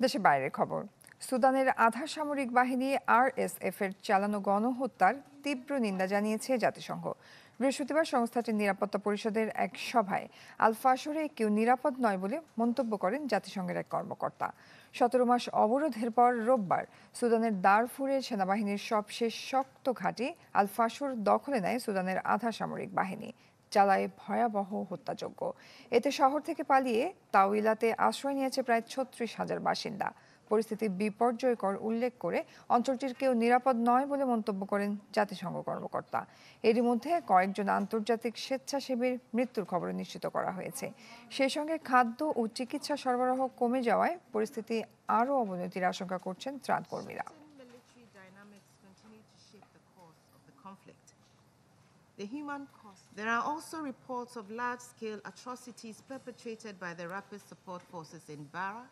দেশের বাইরের খবর। সুদানের আধা সামরিক বাহিনী আরএসএফ এর চালানো গণহত্যার তীব্র নিন্দা জানিয়েছে জাতিসংঘ। বৃহস্পতিবার সংস্থাটির নিরাপত্তা পরিষদের এক সভায় আল ফাশরে কেউ নিরাপদ নয় বলে মন্তব্য করেন জাতিসংঘের এক কর্মকর্তা। ১৭ মাস অবরোধের পর রোববার সুদানের দারফুরে সেনাবাহিনীর সবশেষ শক্ত ঘাঁটি আল ফাশর দখলে নেয় সুদানের আধা সামরিক বাহিনী, চালায় ভয়াবহ হত্যাযজ্ঞ। এতে শহর থেকে পালিয়ে তাউইলাতে আশ্রয় নিয়েছে প্রায় ৩৬,০০০ বাসিন্দা। পরিস্থিতি বিপর্যয়কর উল্লেখ করে অঞ্চলটির কেউ নিরাপদ নয় বলে মন্তব্য করেন জাতিসংঘ কর্মকর্তা। এরই মধ্যে কয়েকজন আন্তর্জাতিক স্বেচ্ছাসেবীর মৃত্যুর খবর নিশ্চিত করা হয়েছে। সেই সঙ্গে খাদ্য ও চিকিৎসা সরবরাহ কমে যাওয়ায় পরিস্থিতি আরও অবনতির আশঙ্কা করছেন ত্রাণকর্মীরা। There are also reports of large-scale atrocities perpetrated by the Rapid Support Forces in Bara